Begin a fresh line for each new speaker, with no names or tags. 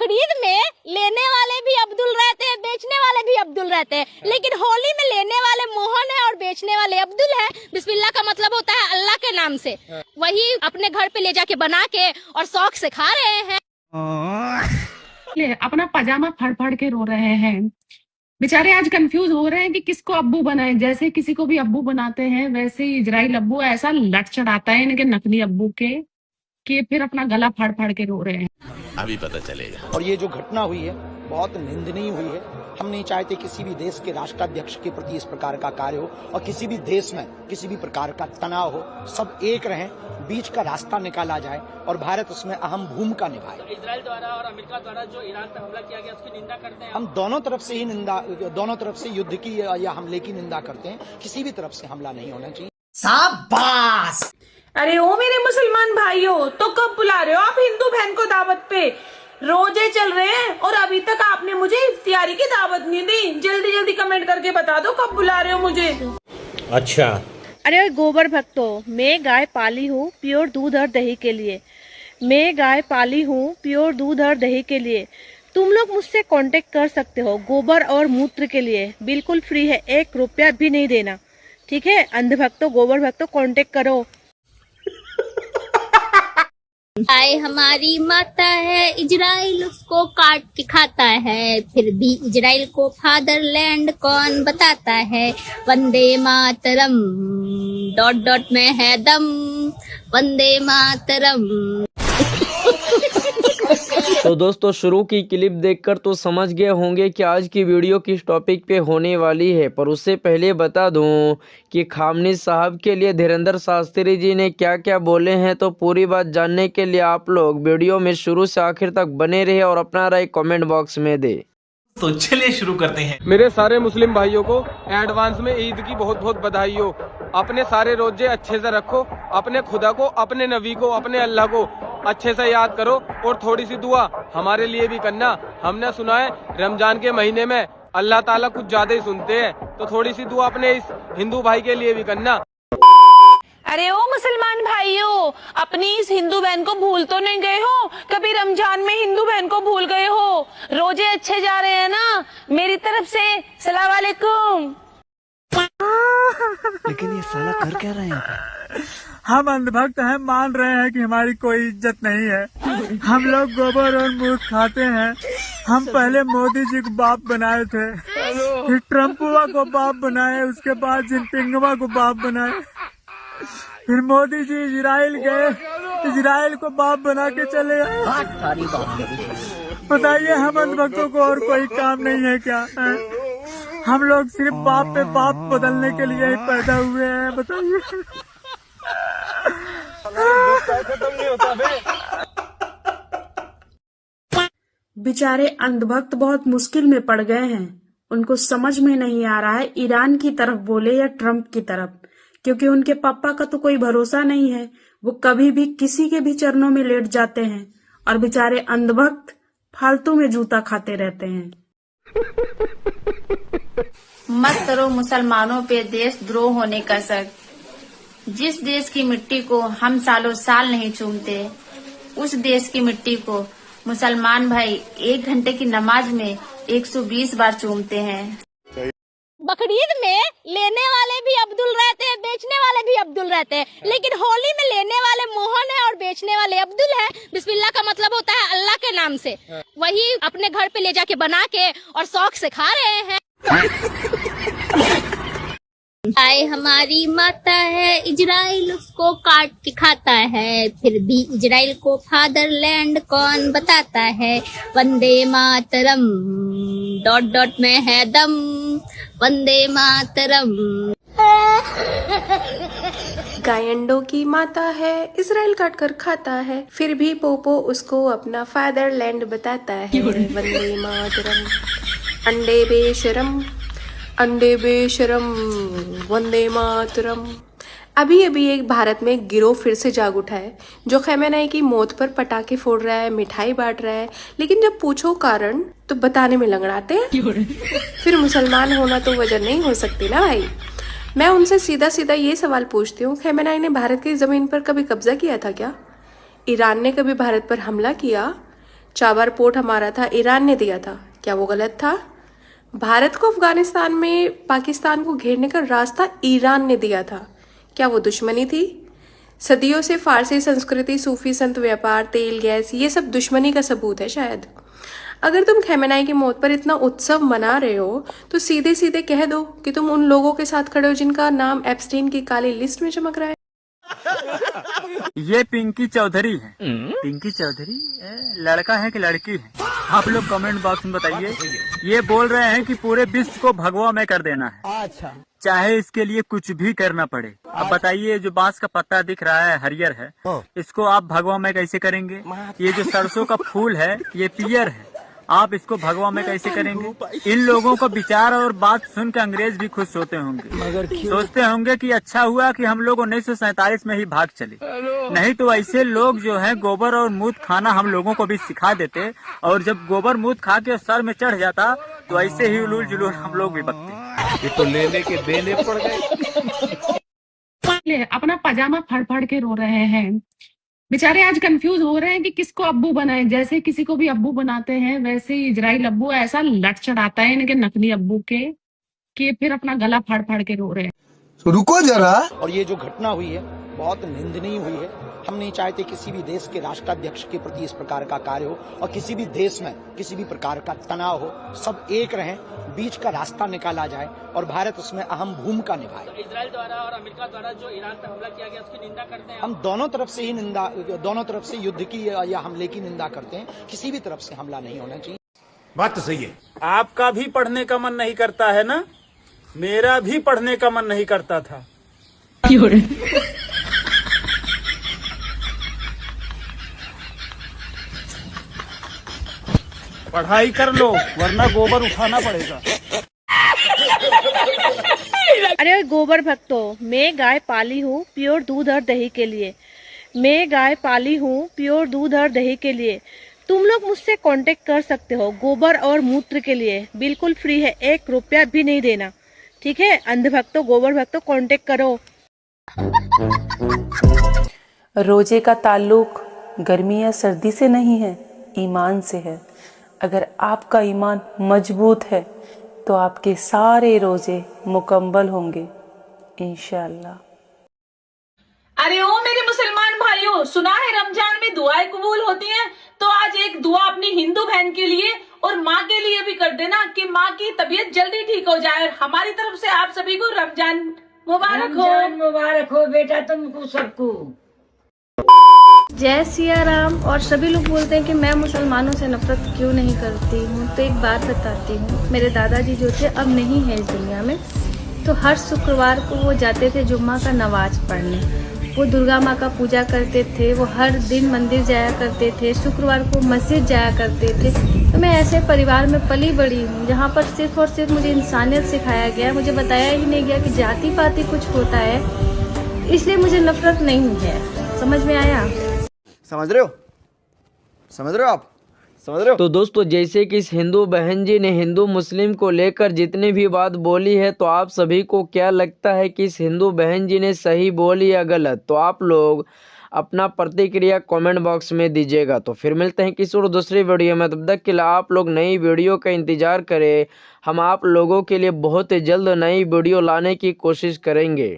बकरीद में लेने वाले भी अब्दुल रहते हैं, बेचने वाले भी अब्दुल रहते हैं, लेकिन होली में लेने वाले मोहन है और बेचने वाले अब्दुल है। बिस्मिल्लाह का मतलब होता है अल्लाह के नाम से। वही अपने घर पे ले जाके बना के और शौक से खा रहे हैं।
अपना पजामा फाड़ फाड़ के रो रहे हैं बेचारे। आज कंफ्यूज हो रहे हैं कि किसको अब्बू बनाए। जैसे किसी को भी अब्बू बनाते हैं वैसे ही इजराइल अब्बू ऐसा लट चढ़ाता है इनके नकली अब्बू के कि फिर अपना गला फाड़ फाड़ के रो रहे हैं।
अभी पता चलेगा।
और ये जो घटना हुई है बहुत निंदनीय हुई है। हम नहीं चाहते किसी भी देश के राष्ट्राध्यक्ष के प्रति इस प्रकार का कार्य हो और किसी भी देश में किसी भी प्रकार का तनाव हो। सब एक रहें, बीच का रास्ता निकाला जाए और भारत उसमें अहम भूमिका निभाए।
इजराइल द्वारा और अमेरिका द्वारा जो ईरान पर हमला किया गया उसकी निंदा करते हैं।
हम दोनों तरफ से ही दोनों तरफ से युद्ध की या हमले की निंदा करते हैं। किसी भी तरफ से हमला नहीं होना चाहिए।
शाबाश।
अरे ओ मेरे मुसलमान भाइयों, तो कब बुला रहे हो आप हिंदू बहन को दावत पे? रोजे चल रहे हैं और अभी तक आपने मुझे इफ्तियारी की दावत नहीं दी। जल्दी जल्दी कमेंट करके बता दो कब बुला रहे हो मुझे।
अच्छा।
अरे गोबर भक्तों, मैं गाय पाली हूँ प्योर दूध और दही के लिए। मैं गाय पाली हूँ प्योर दूध और दही के लिए। तुम लोग मुझसे कांटेक्ट कर सकते हो गोबर और मूत्र के लिए। बिल्कुल फ्री है, 1 रुपया भी नहीं देना। ठीक है अंध भक्तों, गोबर भक्तों, कांटेक्ट करो।
गाय हमारी माता है, इजराइल उसको काट के खाता है, फिर भी इजराइल को फादरलैंड कौन बताता है। वंदे मातरम डॉट डॉट में है दम, वंदे मातरम।
तो दोस्तों शुरू की क्लिप देखकर तो समझ गए होंगे कि आज की वीडियो किस टॉपिक पे होने वाली है। पर उससे पहले बता दूं कि खामनी साहब के लिए धीरेंद्र शास्त्री जी ने क्या क्या बोले हैं। तो पूरी बात जानने के लिए आप लोग वीडियो में शुरू से आखिर तक बने रहे और अपना राय कमेंट बॉक्स में दे।
तो चलिए शुरू करते हैं।
मेरे सारे मुस्लिम भाइयों को एडवांस में ईद की बहुत बहुत बधाई हो। अपने सारे रोजे अच्छे से रखो, अपने खुदा को, अपने नबी को, अपने अल्लाह को अच्छे से याद करो और थोड़ी सी दुआ हमारे लिए भी करना। हमने सुना है रमजान के महीने में अल्लाह ताला कुछ ज्यादा ही सुनते हैं, तो थोड़ी सी दुआ अपने इस हिंदू भाई के लिए भी करना।
अरे ओ मुसलमान भाइयों, अपनी इस हिंदू बहन को भूल तो नहीं गए हो? कभी रमजान में हिंदू बहन को भूल गए हो? रोजे अच्छे जा रहे हैं ना? मेरी तरफ से सलाम वालेकुम।
लेकिन ये साला कर क्या रहे हैं?
हम अंधभक्त हैं, मान रहे हैं कि हमारी कोई इज्जत नहीं है। हम लोग गोबर और मूत खाते हैं। हम पहले मोदी जी को बाप बनाए थे, फिर ट्रम्पुआ को बाप बनाए, उसके बाद जिनपिंगवा को बाप बनाए, फिर मोदी जी इजराइल गए, इजराइल को बाप बना के चले आए। बताइए हम अंधभक्तों को और कोई काम नहीं है क्या? हम लोग सिर्फ बाप पे बाप बदलने के लिए ही पैदा हुए हैं। बताइए।
बेचारे अंधभक्त बहुत मुश्किल में पड़ गए हैं। उनको समझ में नहीं आ रहा है ईरान की तरफ बोले या ट्रम्प की तरफ, क्योंकि उनके पापा का तो कोई भरोसा नहीं है। वो कभी भी किसी के भी चरणों में लेट जाते हैं और बेचारे अंधभक्त फालतू में जूता खाते रहते हैं।
मत करो मुसलमानों पे देशद्रोह होने का शक। जिस देश की मिट्टी को हम सालों साल नहीं चूमते, उस देश की मिट्टी को मुसलमान भाई 1 घंटे की नमाज में 120 बार चूमते हैं।
बकरीद में लेने वाले भी अब्दुल रहते हैं, बेचने वाले भी अब्दुल रहते हैं, लेकिन होली में लेने वाले मोहन है और बेचने वाले अब्दुल है। बिस्मिल्लाह का मतलब होता है अल्लाह के नाम से। वही अपने घर पे ले जाके बना के और शौक से खा रहे हैं।
गाय हमारी माता है, इजराइल उसको काट के खाता है, फिर भी इजराइल को फादरलैंड कौन बताता है। वंदे मातरम डॉट डॉट में है दम, वंदे मातरम।
गाय अंडों की माता है, इजराइल काट कर खाता है, फिर भी पोपो उसको अपना फादरलैंड बताता है। वंदे मातरम। अंडे बेशरम, अंडे बेशरम, वंदे मातरम। अभी अभी एक भारत में गिरोह फिर से जाग उठा है जो खैमेनाई की मौत पर पटाखे फोड़ रहा है, मिठाई बांट रहा है, लेकिन जब पूछो कारण तो बताने में लंगड़ाते हैं। फिर मुसलमान होना तो वजह नहीं हो सकती ना भाई। मैं उनसे सीधा सीधा ये सवाल पूछती हूँ, खैमेनाई ने भारत की जमीन पर कभी कब्जा किया था क्या? ईरान ने कभी भारत पर हमला किया? चाबर पोर्ट हमारा था, ईरान ने दिया था, क्या वो गलत था? भारत को अफगानिस्तान में पाकिस्तान को घेरने का रास्ता ईरान ने दिया था, क्या वो दुश्मनी थी? सदियों से फारसी संस्कृति, सूफी संत, व्यापार, तेल, गैस, ये सब दुश्मनी का सबूत है शायद। अगर तुम खैमेनाई की मौत पर इतना उत्सव मना रहे हो तो सीधे सीधे कह दो कि तुम उन लोगों के साथ खड़े हो जिनका नाम एप्स्टीन की काली लिस्ट में चमक रहा है।
ये पिंकी चौधरी है। पिंकी चौधरी लड़का है कि लड़की है? आप लोग कमेंट बॉक्स में बताइए। ये बोल रहे हैं कि पूरे विश्व को भगवा में कर देना है। अच्छा, चाहे इसके लिए कुछ भी करना पड़े। अब बताइए, जो बांस का पत्ता दिख रहा है हरियर है, इसको आप भगवा में कैसे करेंगे? ये जो सरसों का फूल है ये पियर है, आप इसको भगवा में कैसे करेंगे? इन लोगों का विचार और बात सुन के अंग्रेज भी खुश होते होंगे, सोचते होंगे कि अच्छा हुआ कि हम लोग 1947 में ही भाग चले, नहीं तो ऐसे लोग जो हैं गोबर और मूत खाना हम लोगों को भी सिखा देते, और जब गोबर मूत खा के सर में चढ़ जाता तो ऐसे ही उलूल जुलूल हम लोग भी बकते।
ये तो लेने के देने पड़ गए।
अपना पजामा फाड़ फाड़ के रो रहे हैं बेचारे। आज कंफ्यूज हो रहे हैं कि किसको अब्बू बनाए। जैसे किसी को भी अब्बू बनाते हैं वैसे ही इजराइल अब्बू ऐसा लट चढ़ाता है इनके नकली अब्बू के कि फिर अपना गला फाड़ फाड़ के रो रहे हैं।
तो रुको जरा।
और ये जो घटना हुई है बहुत निंदनीय हुई है। हम नहीं चाहते किसी भी देश के राष्ट्राध्यक्ष के प्रति इस प्रकार का कार्य हो, और किसी भी देश में किसी भी प्रकार का तनाव हो। सब एक रहें, बीच का रास्ता निकाला जाए और भारत उसमें अहम भूमिका निभाए।
तो इजराइल द्वारा और अमेरिका द्वारा जो ईरान पर हमला किया गया उसकी निंदा करते हैं।
हम दोनों तरफ से ही निंदा, दोनों तरफ से युद्ध की या हमले की निंदा करते हैं। किसी भी तरफ से हमला नहीं होना चाहिए।
बात तो सही है।
आपका भी पढ़ने का मन नहीं करता है ना? मेरा भी पढ़ने का मन नहीं करता था। पढ़ाई कर लो वरना गोबर उठाना पड़ेगा।
अरे गोबर भक्तों, मैं गाय पाली हूँ प्योर दूध और दही के लिए। मैं गाय पाली हूँ प्योर दूध और दही के लिए। तुम लोग मुझसे कांटेक्ट कर सकते हो गोबर और मूत्र के लिए, बिल्कुल फ्री है, 1 रुपया भी नहीं देना। ठीक है, अंध भक्तों, गोबर भक्तों, कांटेक्ट करो।
रोजे का ताल्लुक गर्मी या सर्दी से नहीं है, ईमान से है। अगर आपका ईमान मजबूत है तो आपके सारे रोजे मुकम्मल होंगे इंशाअल्लाह।
अरे ओ मेरे मुसलमान भाइयों, सुना है रमजान में दुआएं कबूल होती हैं, तो आज एक दुआ अपनी हिंदू बहन के लिए और माँ के लिए भी कर देना कि माँ की तबीयत जल्दी ठीक हो जाए। और हमारी तरफ से आप सभी को रमजान मुबारक हो।
मुबारक हो बेटा तुमको सबको।
जय सिया राम। और सभी लोग बोलते हैं कि मैं मुसलमानों से नफरत क्यों नहीं करती हूँ, तो एक बात बताती हूँ। मेरे दादाजी जो थे अब नहीं है इस दुनिया में, तो हर शुक्रवार को वो जाते थे जुम्मा का नमाज पढ़ने। वो दुर्गा माँ का पूजा करते थे, वो हर दिन मंदिर जाया करते थे, शुक्रवार को मस्जिद जाया करते थे। तो मैं ऐसे परिवार में पली बड़ी हूँ जहाँ पर सिर्फ और सिर्फ मुझे इंसानियत सिखाया गया। मुझे बताया ही नहीं गया कि जाति पाति कुछ होता है, इसलिए मुझे नफरत नहीं है। समझ में आया?
समझ रहे हो? समझ रहे हो आप? समझ रहे हो?
तो दोस्तों, जैसे कि इस हिंदू बहन जी ने हिंदू मुस्लिम को लेकर जितनी भी बात बोली है, तो आप सभी को क्या लगता है कि इस हिंदू बहन जी ने सही बोली या गलत? तो आप लोग अपना प्रतिक्रिया कमेंट बॉक्स में दीजिएगा। तो फिर मिलते हैं किसी और दूसरी वीडियो में। तब तक के लिए आप लोग नई वीडियो का इंतज़ार करें। हम आप लोगों के लिए बहुत ही जल्द नई वीडियो लाने की कोशिश करेंगे।